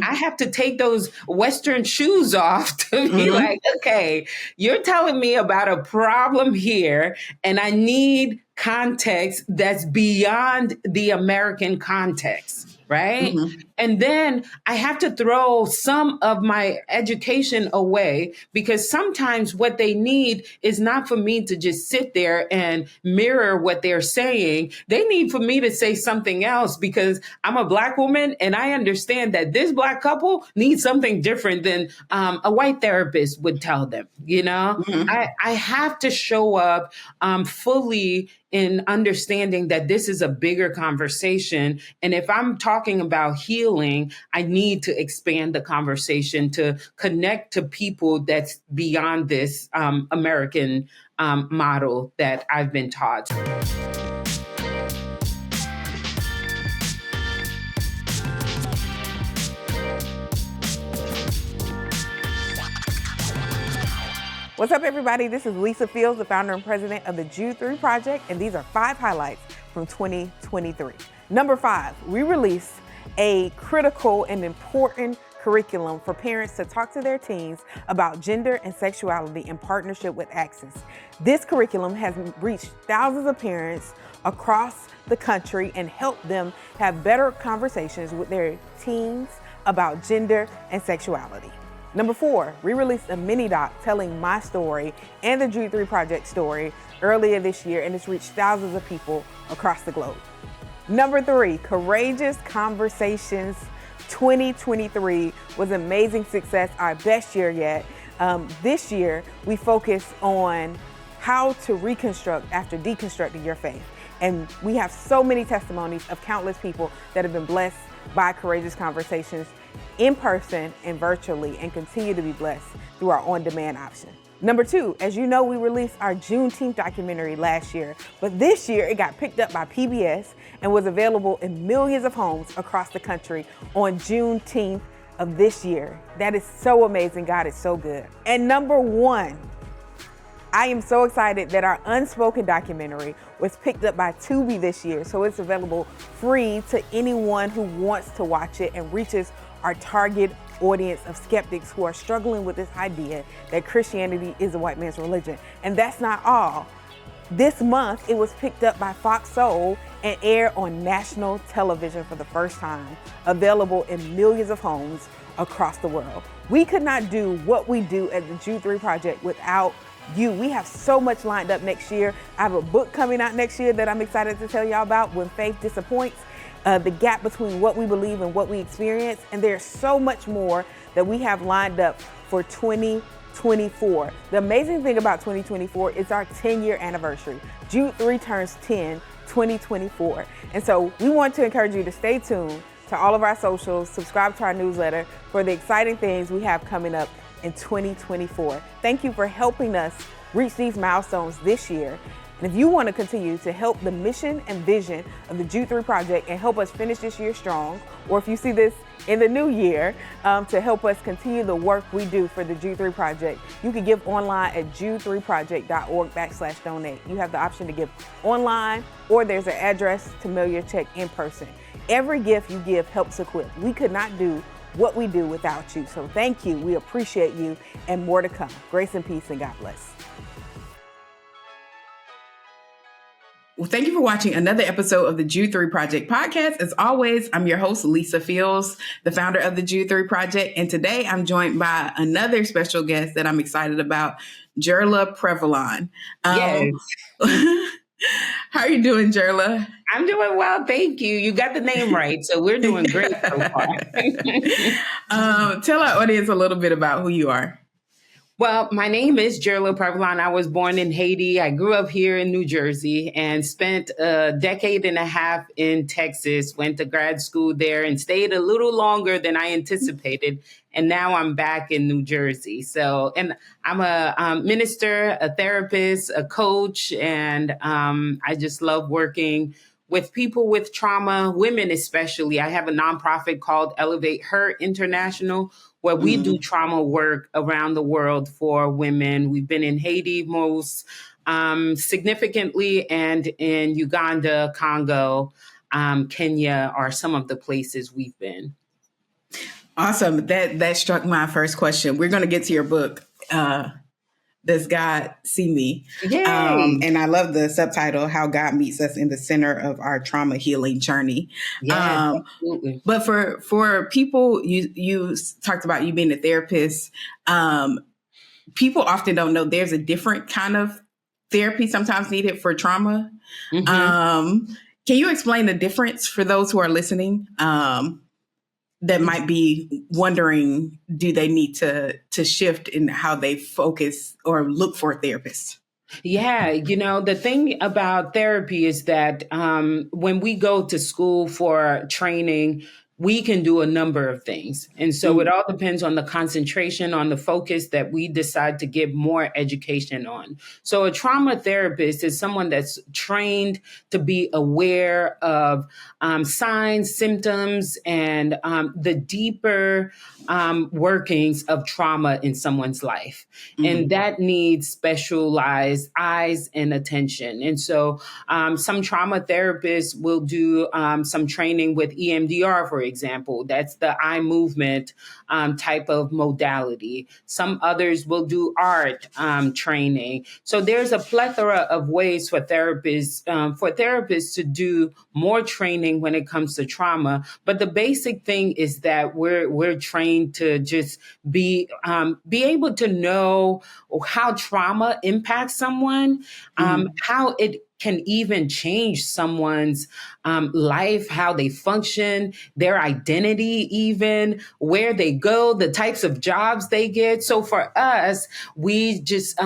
I have to take those Western shoes off to be like, okay, you're telling me about a problem here, and I need context that's beyond the American context, right? And then I have to throw some of my education away, because sometimes what they need is not for me to just sit there and mirror what they're saying. They need for me to say something else, because I'm a Black woman and I understand that this Black couple needs something different than a white therapist would tell them. I have to show up fully in understanding that this is a bigger conversation. And if I'm talking about healing, I need to expand the conversation to connect to people that's beyond this American model that I've been taught. What's up, everybody? This is Lisa Fields, the founder and president of the Jude 3 Project, and these are 5 highlights from 2023. Number 5, we released a critical and important curriculum for parents to talk to their teens about gender and sexuality in partnership with Access. This curriculum has reached thousands of parents across the country and helped them have better conversations with their teens about gender and sexuality. Number 4, we released a mini doc telling my story and the Jude 3 Project story earlier this year, and it's reached thousands of people across the globe. Number 3, Courageous Conversations 2023 was amazing success, our best year yet. This year, we focus on how to reconstruct after deconstructing your faith. And we have so many testimonies of countless people that have been blessed by Courageous Conversations in person and virtually, and continue to be blessed through our on-demand option. Number 2, as you know, we released our Juneteenth documentary last year, but this year it got picked up by PBS and was available in millions of homes across the country on Juneteenth of this year. That is so amazing. God is so good. And number 1, I am so excited that our Unspoken documentary was picked up by Tubi this year, so it's available free to anyone who wants to watch it and reaches our target audience of skeptics who are struggling with this idea that Christianity is a white man's religion. And that's not all. This month, it was picked up by Fox Soul and aired on national television for the first time, available in millions of homes across the world. We could not do what we do at the Jude 3 Project without you. We have so much lined up next year. I have a book coming out next year that I'm excited to tell y'all about, When Faith Disappoints, the gap between what we believe and what we experience. And there's so much more that we have lined up for 2024. The amazing thing about 2024 is our 10-year anniversary. Jude 3 turns 10, 2024. And so we want to encourage you to stay tuned to all of our socials, subscribe to our newsletter for the exciting things we have coming up in 2024. Thank you for helping us reach these milestones this year. And if you want to continue to help the mission and vision of the Jude 3 Project and help us finish this year strong, or if you see this in the new year to help us continue the work we do for the Jude 3 Project, you can give online at jude3project.org/donate. You have the option to give online, or there's an address to mail your check in person. Every gift you give helps equip. We could not do what we do without you. So thank you. We appreciate you, and more to come. Grace and peace, and God bless. Well, thank you for watching another episode of the Jude 3 Project podcast. As always, I'm your host, Lisa Fields, the founder of the Jude 3 Project. And today I'm joined by another special guest that I'm excited about, Jera Previlon. Yes. How are you doing, Jera? I'm doing well, thank you. You got the name right, so we're doing great so far. Tell our audience a little bit about who you are. Well, my name is Jera Perlon. I was born in Haiti. I grew up here in New Jersey and spent a decade and a half in Texas, went to grad school there and stayed a little longer than I anticipated. And now I'm back in New Jersey. So, and I'm a minister, a therapist, a coach, and I just love working with people with trauma, women especially. I have a nonprofit called Elevate Her International, where we do trauma work around the world for women. We've been in Haiti most significantly, and in Uganda, Congo, Kenya are some of the places we've been. Awesome. That struck my first question. We're going to get to your book. Does God see me? Yay. And I love the subtitle, How God Meets Us in the Center of Our Trauma Healing Journey. Yes, absolutely. But for people, you talked about you being a therapist. People often don't know there's a different kind of therapy sometimes needed for trauma. Mm-hmm. Can you explain the difference for those who are listening? That might be wondering, do they need to shift in how they focus or look for a therapist? Yeah, the thing about therapy is that when we go to school for training, we can do a number of things. And so it all depends on the concentration, on the focus that we decide to give more education on. So a trauma therapist is someone that's trained to be aware of signs, symptoms, and the deeper workings of trauma in someone's life. And that needs specialized eyes and attention. And so some trauma therapists will do some training with EMDR, for example. That's the eye movement type of modality. Some others will do art training. So there's a plethora of ways for therapists to do more training when it comes to trauma. But the basic thing is that we're trained to just be able to know how trauma impacts someone, how it can even change someone's life, how they function, their identity, even where they go, the types of jobs they get. So for us, we just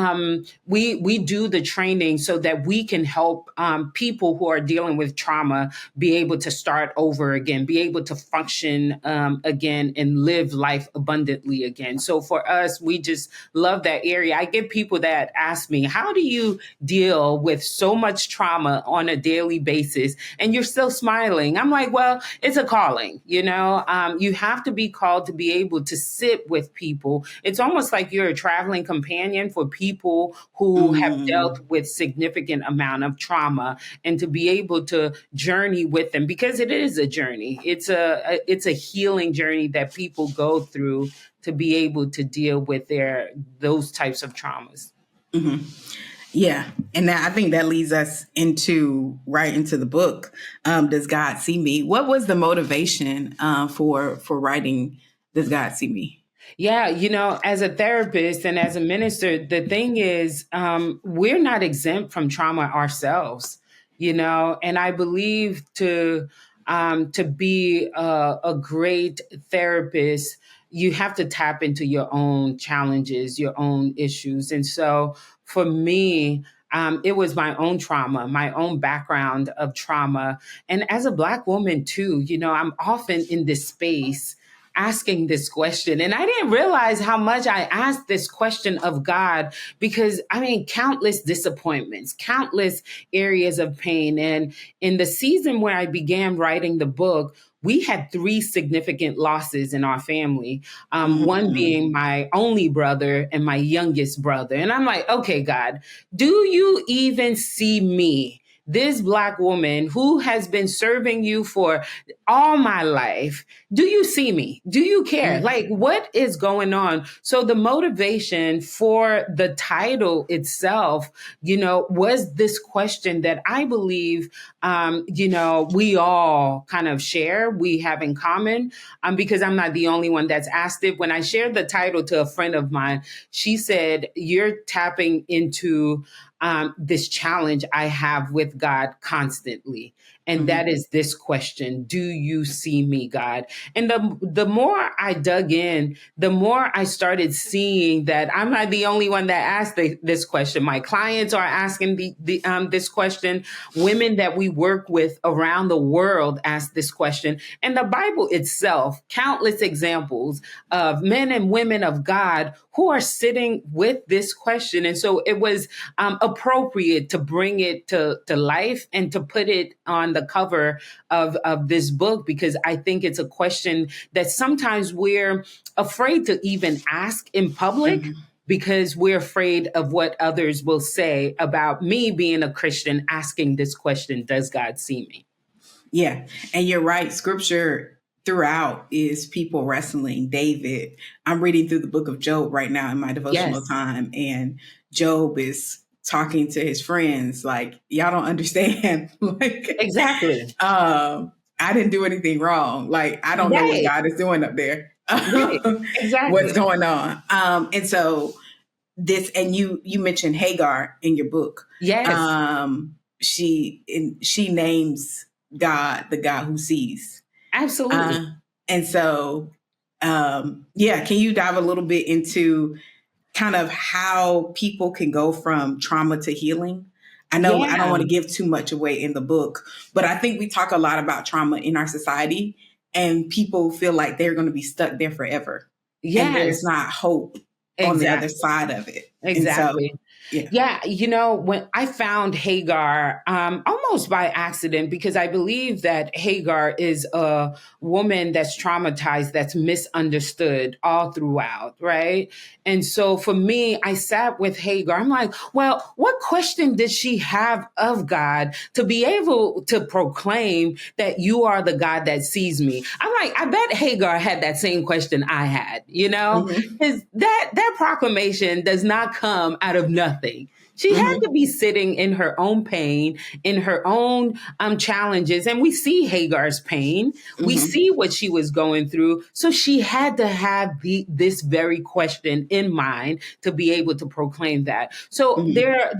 we do the training so that we can help people who are dealing with trauma be able to start over again, be able to function again, and live life abundantly again. So for us, we just love that area. I get people that ask me, how do you deal with so much trauma on a daily basis and you're still smiling? I'm like, well, it's a calling. You have to be called to be able to sit with people. It's almost like you're a traveling companion for people who have dealt with significant amount of trauma, and to be able to journey with them, because it is a journey. It's a healing journey that people go through to be able to deal with those types of traumas. Yeah. And I think that leads us right into the book. Does God see me? What was the motivation for writing Does God See Me? Yeah, as a therapist and as a minister, the thing is, we're not exempt from trauma ourselves, and I believe to be a great therapist, you have to tap into your own challenges, your own issues. And so for me, it was my own trauma, my own background of trauma. And as a Black woman too, I'm often in this space asking this question. And I didn't realize how much I asked this question of God, because countless disappointments, countless areas of pain. And in the season where I began writing the book, we had 3 significant losses in our family. One being my only brother and my youngest brother. And I'm like, okay, God, do you even see me? This Black woman who has been serving you for all my life. Do you see me? Do you care? Like, what is going on? So the motivation for the title itself, was this question that I believe, we all kind of share, we have in common, because I'm not the only one that's asked it. When I shared the title to a friend of mine, she said, you're tapping into this challenge I have with God constantly. And that is this question: do you see me, God? And the more I dug in, the more I started seeing that I'm not the only one that asked this question. My clients are asking this question. Women that we work with around the world ask this question. And the Bible itself, countless examples of men and women of God who are sitting with this question. And so it was appropriate to bring it to life and to put it on the cover of this book, because I think it's a question that sometimes we're afraid to even ask in public, because we're afraid of what others will say about me being a Christian asking this question: does God see me? Yeah. And you're right. Scripture throughout is people wrestling David. I'm reading through the book of Job right now in my devotional Yes, time, and Job is talking to his friends like, y'all don't understand. Like, exactly. I didn't do anything wrong. Like, I don't know what Right, God is doing up there. right, What's exactly. going on? And so and you mentioned Hagar in your book. Yes, She names God the God who sees. absolutely. Uh, and so, yeah, can you dive a little bit into kind of how people can go from trauma to healing? I know I don't Yeah, want to give too much away in the book, but I think we talk a lot about trauma in our society, and people feel like they're going to be stuck there forever. And there's yes, not hope on the other exactly, side of it. And so, exactly. yeah. Yeah, when I found Hagar, almost by accident, because I believe that Hagar is a woman that's traumatized, that's misunderstood all throughout, right? And so for me, I sat with Hagar. I'm like, well, what question did she have of God to be able to proclaim that you are the God that sees me? I'm like, I bet Hagar had that same question I had, Mm-hmm. because that proclamation does not come out of nothing. She had to Mm-hmm. be sitting in her own pain, in her own challenges. And we see Hagar's pain. We Mm-hmm. see what she was going through. So she had to have this very question in mind to be able to proclaim that. So Mm-hmm.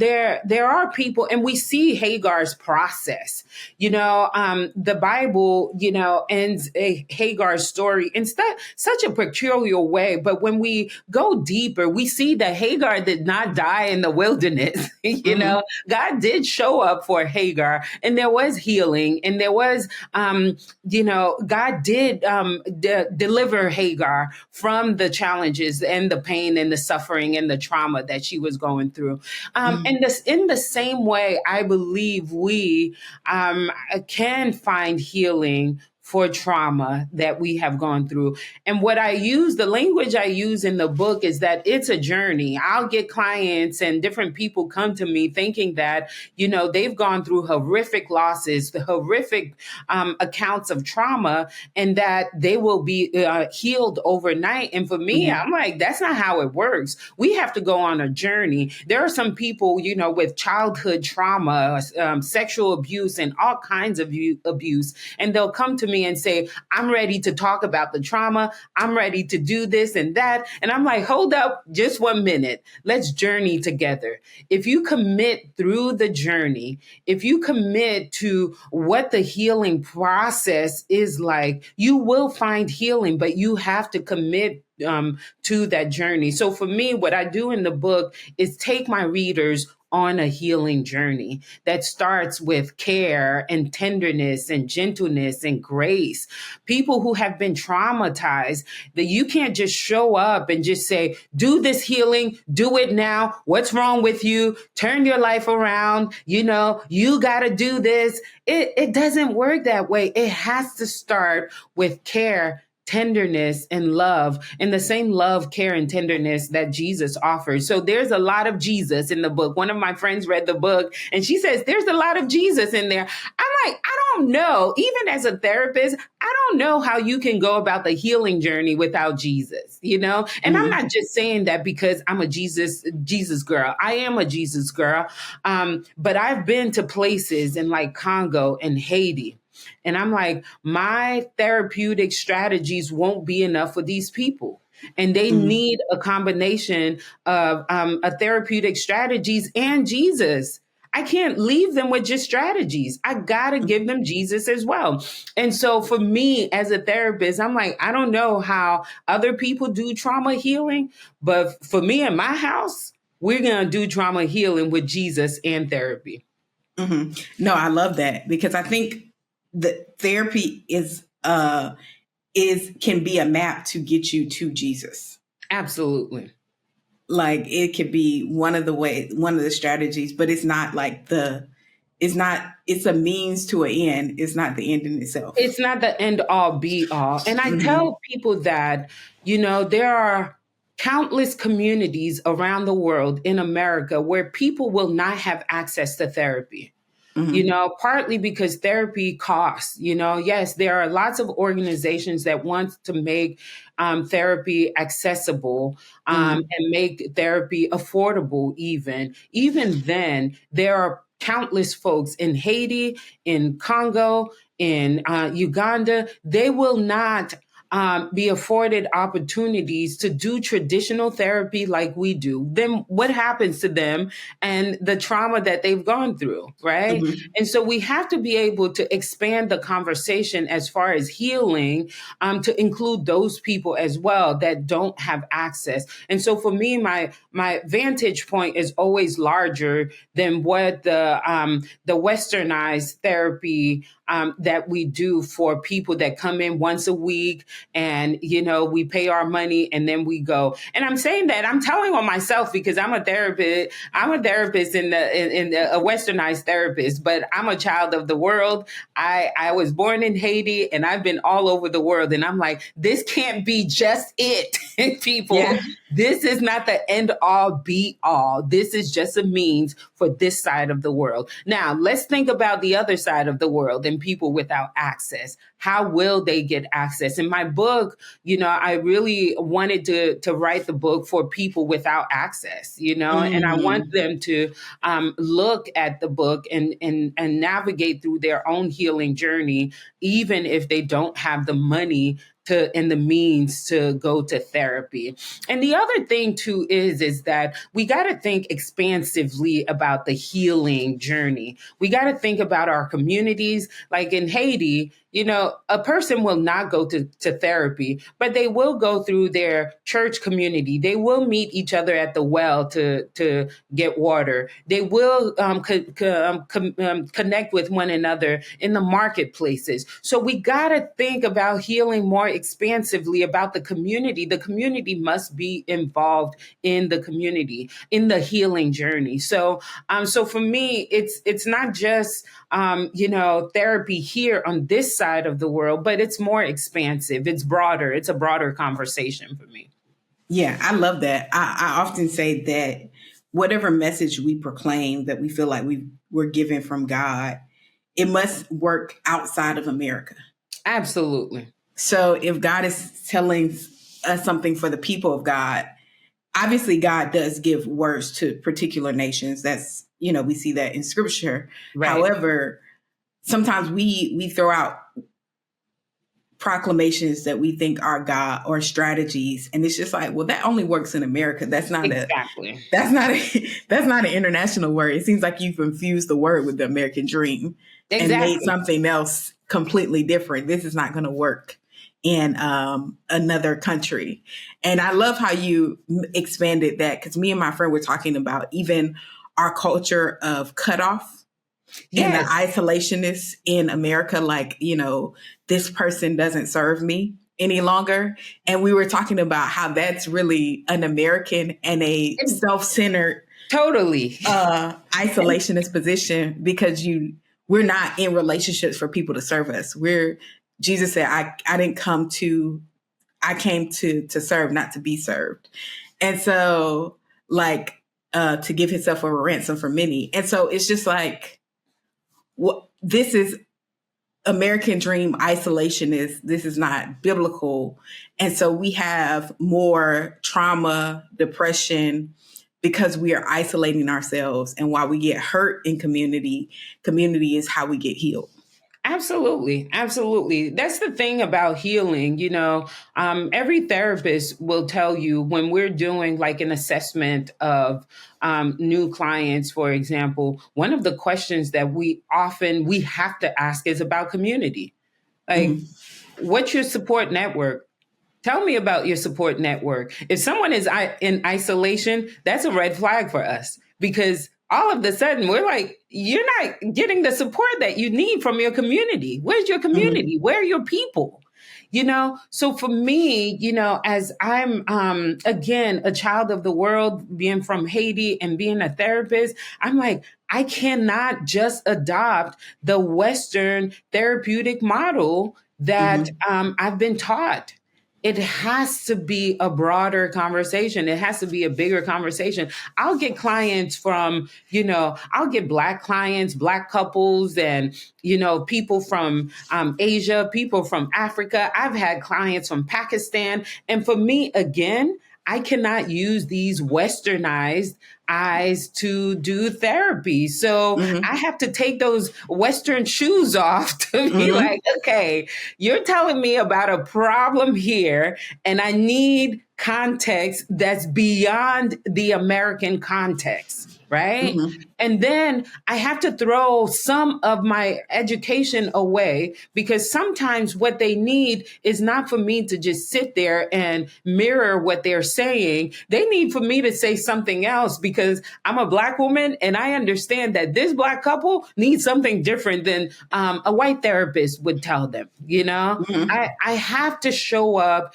there are people, and we see Hagar's process. The Bible, ends Hagar's story in such a peculiar way. But when we go deeper, we see that Hagar did not die in the wilderness. Mm-hmm. God did show up for Hagar, and there was healing, and there was, God did deliver Hagar from the challenges and the pain and the suffering and the trauma that she was going through. And this, in the same way, I believe we can find healing for trauma that we have gone through. And the language I use in the book is that it's a journey. I'll get clients and different people come to me thinking that, they've gone through horrific losses, the horrific accounts of trauma, and that they will be healed overnight. And for me, Mm-hmm. I'm like, that's not how it works. We have to go on a journey. There are some people, with childhood trauma, sexual abuse, and all kinds of abuse, and they'll come to me and say, I'm ready to talk about the trauma. I'm ready to do this and that. And I'm like, hold up just 1 minute. Let's journey together. If you commit through the journey, if you commit to what the healing process is like, you will find healing, but you have to commit to that journey. So for me, what I do in the book is take my readers on a healing journey that starts with care and tenderness and gentleness and grace. People who have been traumatized, that you can't just show up and just say, do this healing, do it now. What's wrong with you? Turn your life around. You got to do this. It doesn't work that way. It has to start with care, tenderness, and love, and the same love, care, and tenderness that Jesus offers. So there's a lot of Jesus in the book. One of my friends read the book and she says, there's a lot of Jesus in there. I'm like, I don't know. Even as a therapist, I don't know how you can go about the healing journey without Jesus, And I'm Mm-hmm. not just saying that because I'm a Jesus girl. I am a Jesus girl. But I've been to places in like Congo and Haiti. And I'm like, my therapeutic strategies won't be enough for these people. And they Mm-hmm. need a combination of a therapeutic strategies and Jesus. I can't leave them with just strategies. I got to give them Jesus as well. And so for me as a therapist, I'm like, I don't know how other people do trauma healing, but for me in my house, we're going to do trauma healing with Jesus and therapy. Mm-hmm. No, I love that because I think that therapy is can be a map to get you to Jesus. Absolutely. Like it could be one of the strategies, but it's not like it's a means to an end. It's not the end in itself. It's not the end all be all. And I Mm-hmm. tell people that, there are countless communities around the world in America where people will not have access to therapy. Partly because therapy costs, yes, there are lots of organizations that want to make therapy accessible and make therapy affordable even then, there are countless folks in Haiti, in Congo, in Uganda, they will not be afforded opportunities to do traditional therapy like we do. Then what happens to them and the trauma that they've gone through, right? And so we have to be able to expand the conversation as far as healing to include those people as well that don't have access. And so for me, my vantage point is always larger than what the westernized therapy that we do for people that come in once a week and, we pay our money and then we go. And I'm saying that I'm telling on myself because I'm a therapist. I'm a therapist a westernized therapist, but I'm a child of the world. I was born in Haiti and I've been all over the world. And I'm like, this can't be just it, people. Yeah. This is not the end all be all. This is just a means for this side of the world. Now, let's think about the other side of the world and people without access. How will they get access? In my book, I really wanted to write the book for people without access, and I want them to look at the book and navigate through their own healing journey, even if they don't have the money and the means to go to therapy. And the other thing too is that we got to think expansively about the healing journey. We got to think about our communities. Like in Haiti, a person will not go to therapy, but they will go through their church community. They will meet each other at the well to get water. They will connect with one another in the marketplaces. So we got to think about healing more expansively about the community. The community must be involved in the community, in the healing journey. So for me, it's not just therapy here on this side of the world, but it's more expansive. It's broader. It's a broader conversation for me. Yeah, I love that. I often say that whatever message we proclaim that we feel like we're given from God, it must work outside of America. Absolutely. So if God is telling us something for the people of God, obviously God does give words to particular nations. That's, we see that in scripture. Right. However, sometimes we throw out proclamations that we think are God or strategies. And it's just like, well, that only works in America. That's not that's not an international word. It seems like you've infused the word with the American dream and made something else completely different. This is not going to work in another country. And I love how you expanded that, because me and my friend were talking about even our culture of cutoff. Yes. And the isolationists in America, like, this person doesn't serve me any longer. And we were talking about how that's really an American and a self-centered, totally isolationist position, because we're not in relationships for people to serve us. Jesus said, I came to serve, not to be served. And so to give himself a ransom for many. And so it's just like, this is American dream isolationist. This is not biblical. And so we have more trauma, depression, because we are isolating ourselves. And while we get hurt in community is how we get healed. Absolutely. Absolutely. That's the thing about healing. Every therapist will tell you when we're doing like an assessment of new clients, for example, one of the questions that we have to ask is about community. Like, what's your support network? Tell me about your support network. If someone is in isolation, that's a red flag for us, because all of a sudden we're like, you're not getting the support that you need from your community. Where's your community? Where are your people? So for me, as I'm, again, a child of the world, being from Haiti and being a therapist, I'm like, I cannot just adopt the Western therapeutic model that I've been taught. it has to be a broader conversation. It has to be a bigger conversation. I'll get clients from, I'll get Black clients, Black couples, and, people from Asia, people from Africa. I've had clients from Pakistan. And for me, again, I cannot use these westernized eyes to do therapy. So I have to take those Western shoes off to be like, okay, you're telling me about a problem here, and I need context that's beyond the American context. Right. And then I have to throw some of my education away, because sometimes what they need is not for me to just sit there and mirror what they're saying. They need for me to say something else, because I'm a Black woman and I understand that this Black couple needs something different than a white therapist would tell them. I have to show up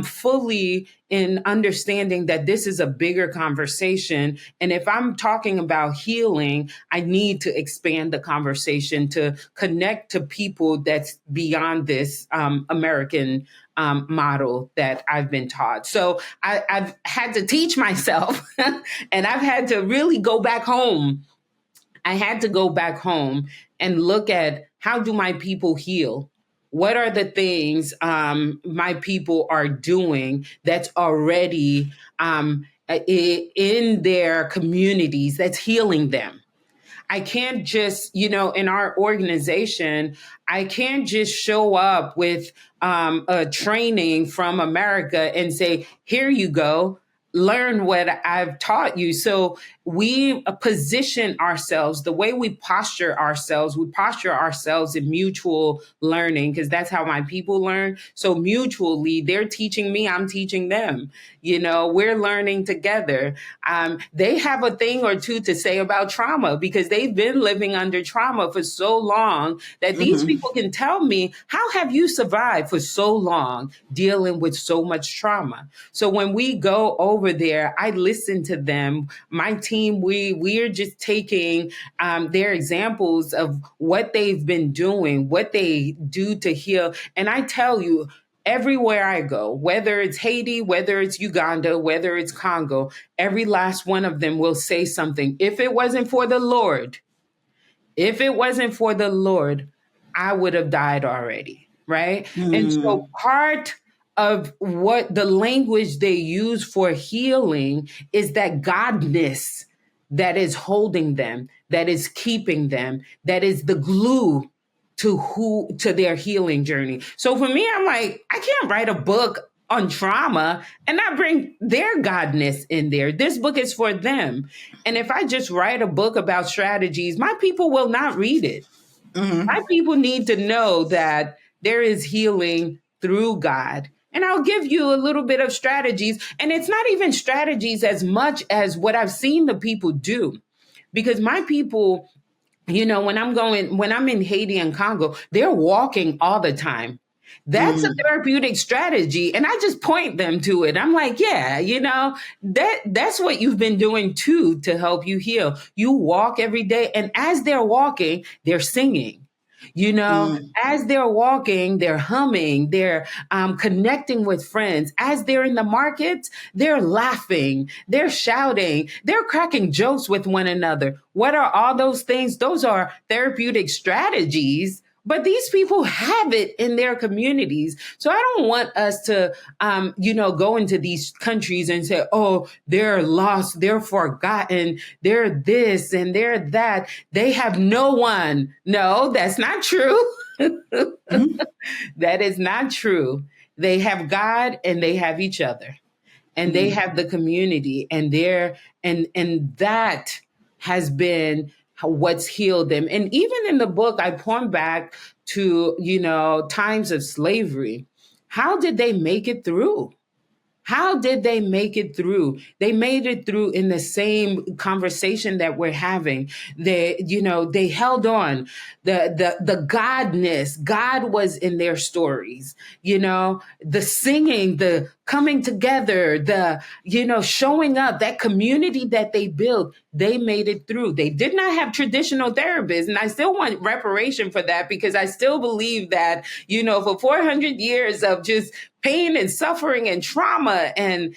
fully in understanding that this is a bigger conversation. And if I'm talking about healing, I need to expand the conversation to connect to people that's beyond this American model that I've been taught. So I've had to teach myself and I've had to really go back home. I had to go back home and look at, how do my people heal? What are the things my people are doing that's already in their communities that's healing them? I can't just, in our organization, I can't just show up with a training from America and say, here you go, learn what I've taught you. So we position ourselves, the way we posture ourselves in mutual learning, because that's how my people learn. So mutually, they're teaching me, I'm teaching them. We're learning together. They have a thing or two to say about trauma, because they've been living under trauma for so long that these people can tell me, how have you survived for so long dealing with so much trauma? So when we go over there, I listen to them. My team, we're just taking their examples of what they've been doing, what they do to heal. And I tell you, everywhere I go, whether it's Haiti, whether it's Uganda, whether it's Congo, every last one of them will say something. If it wasn't for the Lord, I would have died already. Right. And so part of what the language they use for healing is that godness that is holding them, that is keeping them, that is the glue to their healing journey. So for me, I'm like, I can't write a book on trauma and not bring their godness in there. This book is for them. And if I just write a book about strategies, my people will not read it. My people need to know that there is healing through God. And I'll give you a little bit of strategies. And it's not even strategies as much as what I've seen the people do. Because my people, when I'm in Haiti and Congo, they're walking all the time. That's a therapeutic strategy. And I just point them to it. I'm like, yeah, that's what you've been doing too, to help you heal. You walk every day. And as they're walking, they're singing. As they're walking, they're humming, they're connecting with friends. As they're in the markets, they're laughing, they're shouting, they're cracking jokes with one another. What are all those things? Those are therapeutic strategies. But these people have it in their communities. So I don't want us to, go into these countries and say, oh, they're lost, they're forgotten, they're this and they're that. They have no one. No, that's not true. That is not true. They have God and they have each other and they have the community and that has been what's healed them. And even in the book, I point back to, times of slavery. How did they make it through? How did they make it through? They made it through in the same conversation that we're having. They held on. The godness, God was in their stories. The singing, the coming together, showing up, that community that they built, they made it through. They did not have traditional therapists. And I still want reparation for that, because I still believe that, for 400 years of just pain and suffering and trauma and,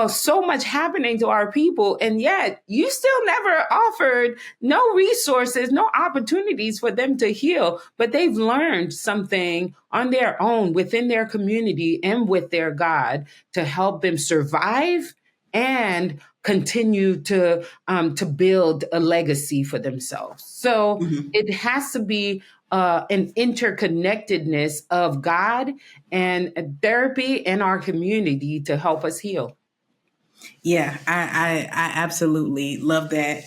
so much happening to our people. And yet you still never offered no resources, no opportunities for them to heal. But they've learned something on their own within their community and with their God to help them survive and continue to build a legacy for themselves. So it has to be an interconnectedness of God and therapy and our community to help us heal. Yeah, I absolutely love that.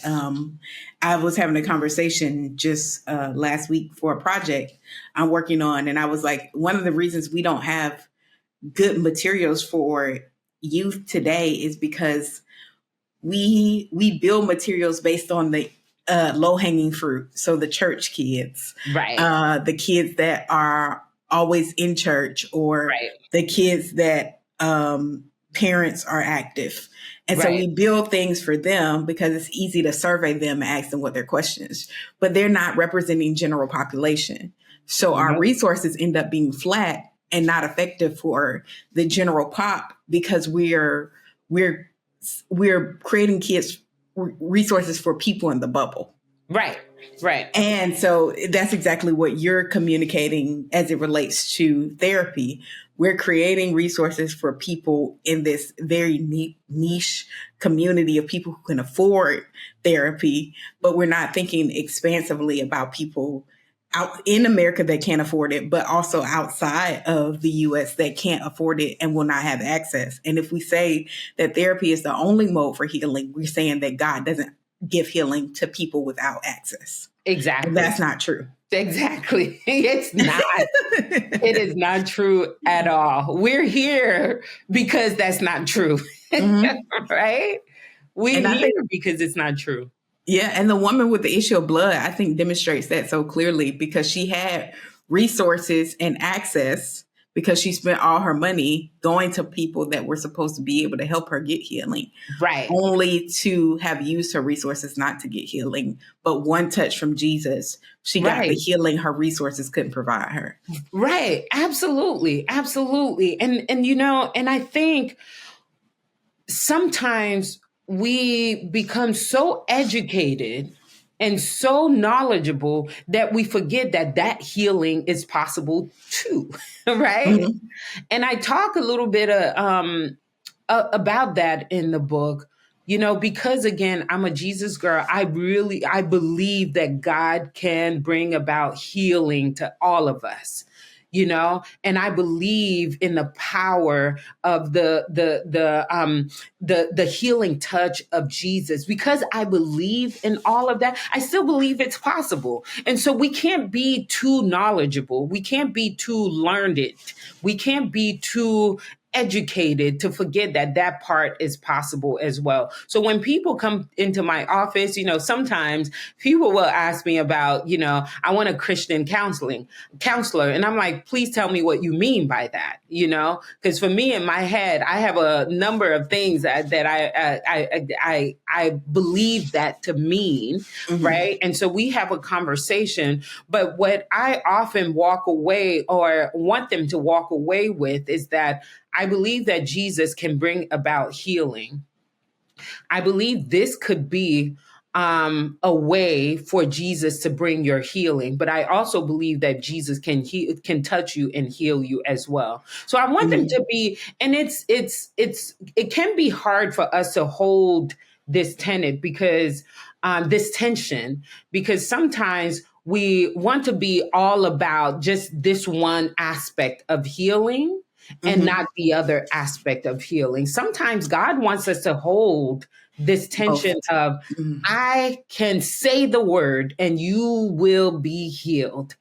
I was having a conversation just last week for a project I'm working on, and I was like, one of the reasons we don't have good materials for youth today is because we build materials based on the low-hanging fruit. So the church kids, right? The kids that are always in church, or the kids that parents are active. And so we build things for them because it's easy to survey them and ask them what their questions, but they're not representing general population. So our resources end up being flat and not effective for the general pop, because we're creating kids resources for people in the bubble. Right. And so that's exactly what you're communicating as it relates to therapy. We're creating resources for people in this very niche community of people who can afford therapy, but we're not thinking expansively about people out in America that can't afford it, but also outside of the US that can't afford it and will not have access. And if we say that therapy is the only mode for healing, we're saying that God doesn't give healing to people without access. Exactly. And that's not true. Exactly. It's not. It is not true at all. We're here because that's not true. Right? We're here because it's not true. Yeah. And the woman with the issue of blood, I think, demonstrates that so clearly, because she had resources and access because she spent all her money going to people that were supposed to be able to help her get healing. Right. Only to have used her resources not to get healing. But one touch from Jesus, she got the healing her resources couldn't provide her. Right. Absolutely. Absolutely. And I think sometimes we become so educated and so knowledgeable that we forget that healing is possible too, right? And I talk a little bit about that in the book, because again, I'm a Jesus girl. I believe that God can bring about healing to all of us. And I believe in the power of the healing touch of Jesus. Because I believe in all of that, I still believe it's possible. And so we can't be too knowledgeable. We can't be too learned. We can't be too educated to forget that part is possible as well. So when people come into my office, sometimes people will ask me about, I want a Christian counselor. And I'm like, please tell me what you mean by that, because for me in my head, I have a number of things that I believe that to mean, right? And so we have a conversation, but what I often walk away or want them to walk away with is that I believe that Jesus can bring about healing. I believe this could be a way for Jesus to bring your healing, but I also believe that Jesus can touch you and heal you as well. So I want them to be, and it can be hard for us to hold this tenet because this tension, because sometimes we want to be all about just this one aspect of healing and not the other aspect of healing. Sometimes God wants us to hold this tension of, I can say the word and you will be healed.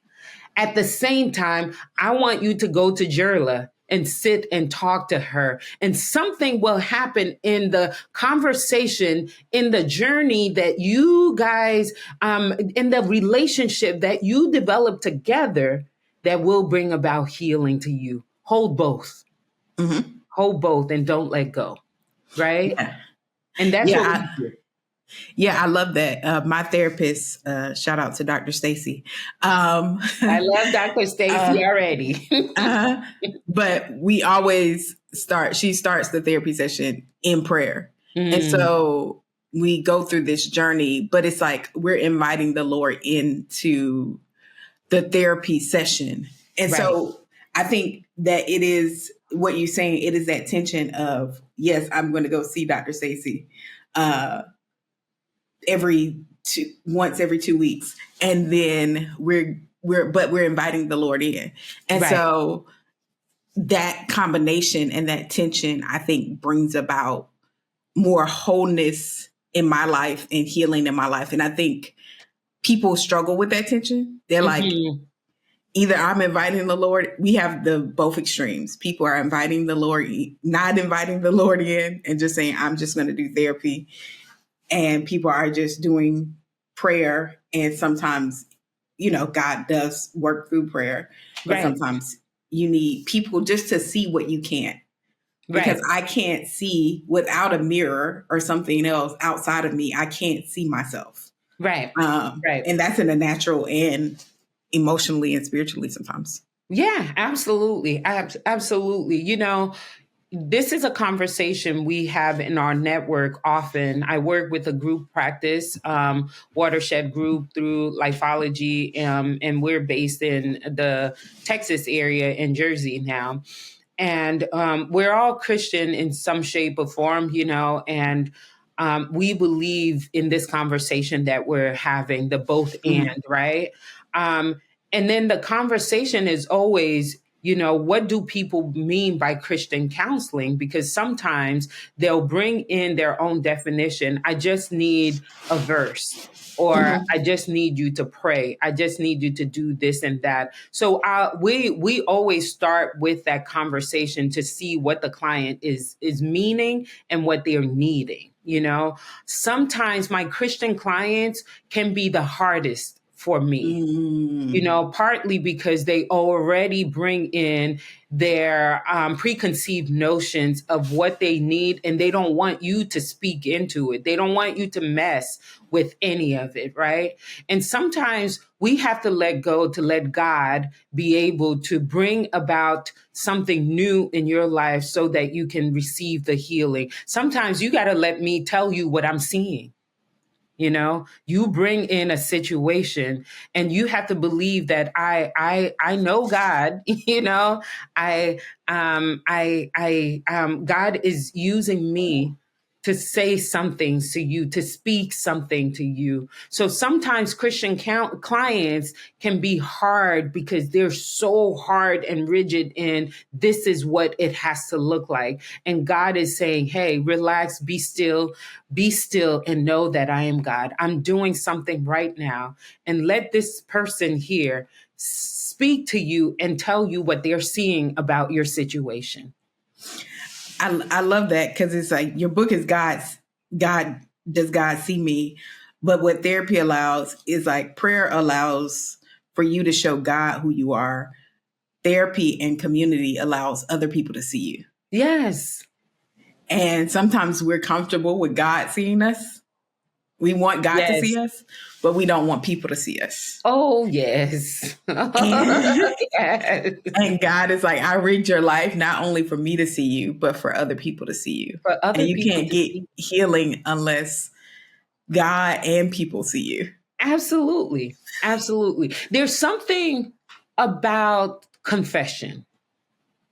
At the same time, I want you to go to Jera and sit and talk to her. And something will happen in the conversation, in the journey that you guys, in the relationship that you develop together, that will bring about healing to you. Hold both. hold both and don't let go. Right. Yeah. And that's what we do. Yeah, I love that. My therapist, shout out to Dr. Stacy. I love Dr. Stacy already. But we always she starts the therapy session in prayer. And so we go through this journey, but it's like we're inviting the Lord into the therapy session. And so I think that it is what you're saying. It is that tension of, yes, I'm going to go see Dr. Stacy once every 2 weeks. And then we're inviting the Lord in. And so that combination and that tension, I think, brings about more wholeness in my life and healing in my life. And I think people struggle with that tension. They're like, either I'm inviting the Lord. We have the both extremes. People are inviting the Lord, not inviting the Lord in, and just saying, I'm just going to do therapy. And people are just doing prayer. And sometimes, God does work through prayer. But sometimes you need people just to see what you can't. Because I can't see without a mirror or something else outside of me. I can't see myself. And that's in a natural and emotionally and spiritually sometimes. Yeah, absolutely. Absolutely. This is a conversation we have in our network often. I work with a group practice, watershed group through Lifology, and we're based in the Texas area in Jersey now. And we're all Christian in some shape or form, and we believe in this conversation that we're having, the both and, right? And then the conversation is always, what do people mean by Christian counseling? Because sometimes they'll bring in their own definition. I just need a verse. Or I just need you to pray. I just need you to do this and that. So we always start with that conversation to see what the client is meaning and what they're needing. Sometimes my Christian clients can be the hardest for me, partly because they already bring in their preconceived notions of what they need, and they don't want you to speak into it. They don't want you to mess with any of it, right? And sometimes we have to let go to let God be able to bring about something new in your life so that you can receive the healing. Sometimes you got to let me tell you what I'm seeing. You bring in a situation and you have to believe that I know God, God is using me to say something to you, to speak something to you. So sometimes Christian clients can be hard because they're so hard and rigid in this is what it has to look like. And God is saying, hey, relax, be still and know that I am God. I'm doing something right now. And let this person here speak to you and tell you what they're seeing about your situation. I love that because it's like your book is God's. God, does God see me? But what therapy allows is like prayer allows for you to show God who you are. Therapy and community allows other people to see you. Yes. And sometimes we're comfortable with God seeing us. We want God to see us, but we don't want people to see us. Oh, yes. And God is like, I rigged your life not only for me to see you, but for other people to see you. And you can't get healing unless God and people see you. Absolutely. Absolutely. There's something about confession.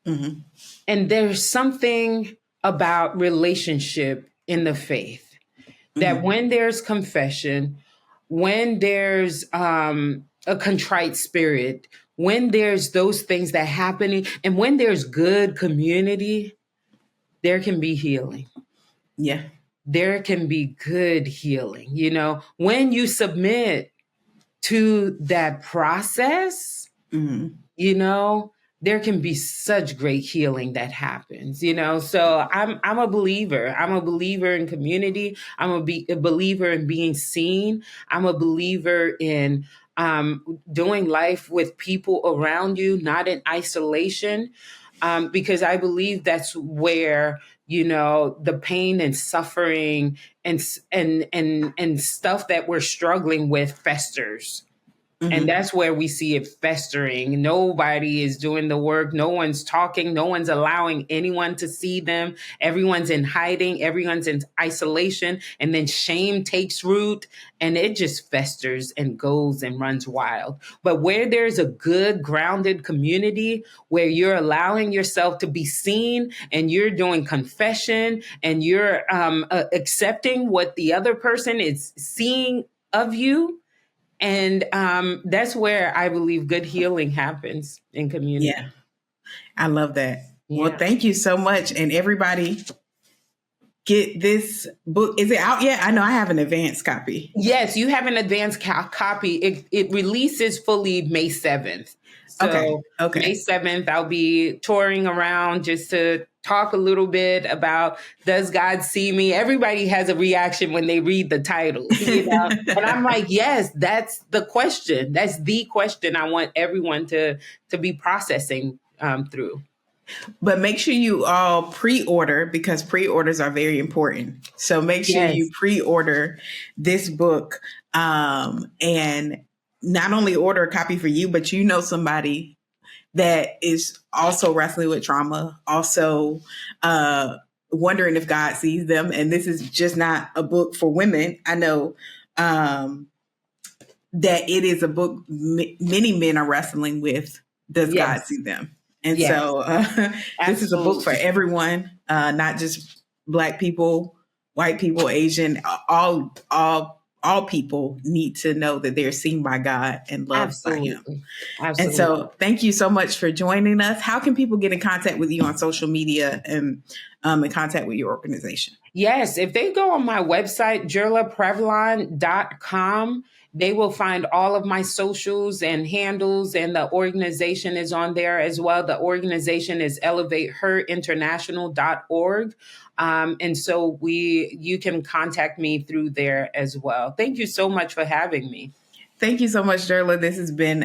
Mm-hmm. And there's something about relationship in the faith that when there's confession, when there's a contrite spirit, when there's those things that happen, and when there's good community, there can be healing. Yeah. There can be good healing. When you submit to that process, there can be such great healing that happens, So I'm a believer. I'm a believer in community. I'm a believer in being seen. I'm a believer in doing life with people around you, not in isolation. because I believe that's where, the pain and suffering and stuff that we're struggling with festers. And that's where we see it festering. Nobody is doing the work. No one's talking. No one's allowing anyone to see them. Everyone's in hiding. Everyone's in isolation. And then shame takes root and it just festers and goes and runs wild. But where there's a good, grounded community where you're allowing yourself to be seen and you're doing confession and you're accepting what the other person is seeing of you, and that's where I believe good healing happens in community. Yeah, I love that. Yeah. Well, thank you so much. And everybody get this book. Is it out yet? I know I have an advanced copy. Yes, you have an advanced copy. It releases fully May 7th. So Okay. May 7th, I'll be touring around just to talk a little bit about, does God see me? Everybody has a reaction when they read the title, and I'm like, yes, that's the question. That's the question I want everyone to be processing through. But make sure you all pre-order, because pre-orders are very important. So make sure you pre-order this book, and not only order a copy for you, but somebody that is also wrestling with trauma, also wondering if God sees them. And this is just not a book for women. I know that it is a book many men are wrestling with. Does God see them? And so this is a book for everyone, not just Black people, white people, Asian, all people need to know that they're seen by God and loved by Him. Absolutely. And so thank you so much for joining us. How can people get in contact with you on social media and in contact with your organization? Yes, if they go on my website, Previlon.com, they will find all of my socials and handles, and the organization is on there as well. The organization is elevateHerInternational.org. And so you can contact me through there as well. Thank you so much for having me. Thank you so much, Jera. This has been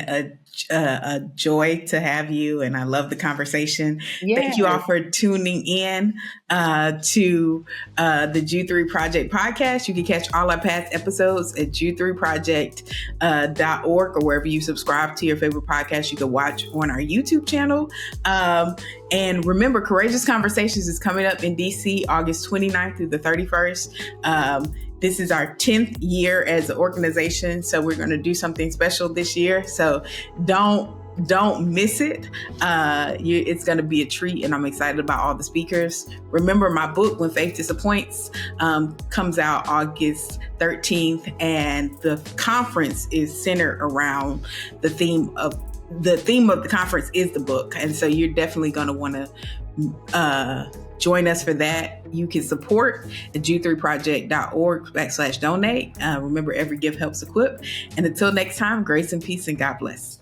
a joy to have you, and I love the conversation. Yes. Thank you all for tuning in to the Jude 3 Project podcast. You can catch all our past episodes at jude3project.org or wherever you subscribe to your favorite podcast. You can watch on our YouTube channel. And remember, Courageous Conversations is coming up in DC, August 29th through the 31st. This is our 10th year as an organization, so we're going to do something special this year. So don't miss it. It's going to be a treat, and I'm excited about all the speakers. Remember, my book, When Faith Disappoints, comes out August 13th, and the conference is centered around the theme of the conference is the book. And so you're definitely going to want to join us for that. You can support at jude3project.org/donate. Remember, every gift helps equip. And until next time, grace and peace and God bless.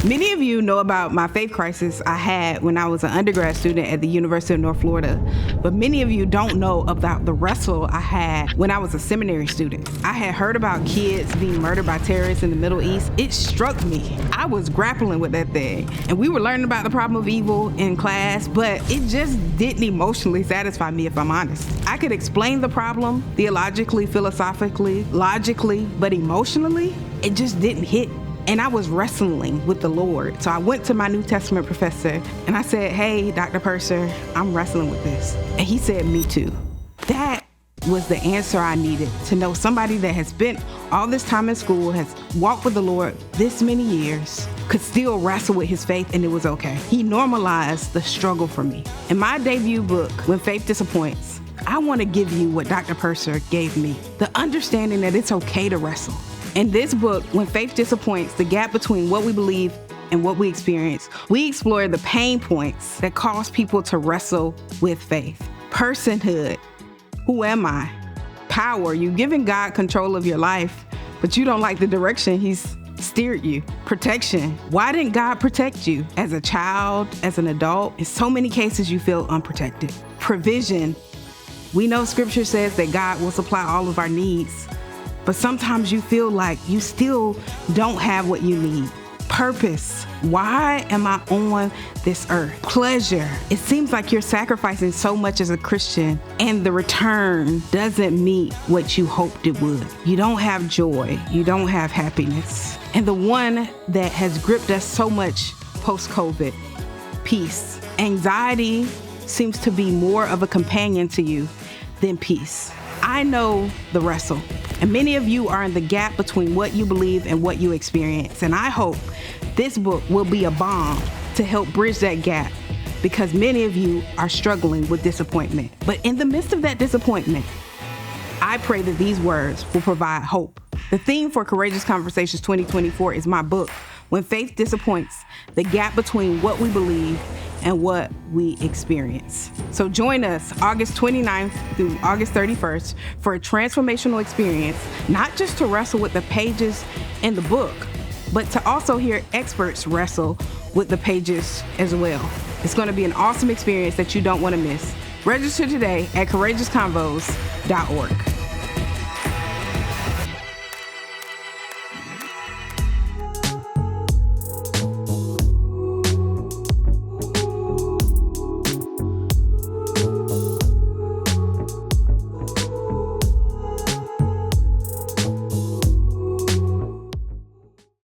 Many of you know about my faith crisis I had when I was an undergrad student at the University of North Florida, but many of you don't know about the wrestle I had when I was a seminary student. I had heard about kids being murdered by terrorists in the Middle East. It struck me. I was grappling with that thing, and we were learning about the problem of evil in class, but it just didn't emotionally satisfy me, if I'm honest. I could explain the problem theologically, philosophically, logically, but emotionally, it just didn't hit. And I was wrestling with the Lord. So I went to my New Testament professor and I said, hey, Dr. Purser, I'm wrestling with this. And he said, me too. That was the answer I needed, to know somebody that has spent all this time in school, has walked with the Lord this many years, could still wrestle with his faith, and it was okay. He normalized the struggle for me. In my debut book, When Faith Disappoints, I want to give you what Dr. Purser gave me, the understanding that it's okay to wrestle. In this book, When Faith Disappoints, the gap between what we believe and what we experience, we explore the pain points that cause people to wrestle with faith. Personhood. Who am I? Power. You've given God control of your life, but you don't like the direction He's steered you. Protection. Why didn't God protect you as a child, as an adult? In so many cases, you feel unprotected. Provision. We know Scripture says that God will supply all of our needs, but sometimes you feel like you still don't have what you need. Purpose. Why am I on this earth? Pleasure. It seems like you're sacrificing so much as a Christian and the return doesn't meet what you hoped it would. You don't have joy. You don't have happiness. And the one that has gripped us so much post-COVID, peace. Anxiety seems to be more of a companion to you than peace. I know the wrestle, and many of you are in the gap between what you believe and what you experience. And I hope this book will be a balm to help bridge that gap, because many of you are struggling with disappointment. But in the midst of that disappointment, I pray that these words will provide hope. The theme for Courageous Conversations 2024 is my book, When Faith Disappoints, the gap between what we believe and what we experience. So join us August 29th through August 31st for a transformational experience, not just to wrestle with the pages in the book, but to also hear experts wrestle with the pages as well. It's going to be an awesome experience that you don't want to miss. Register today at courageousconvos.org.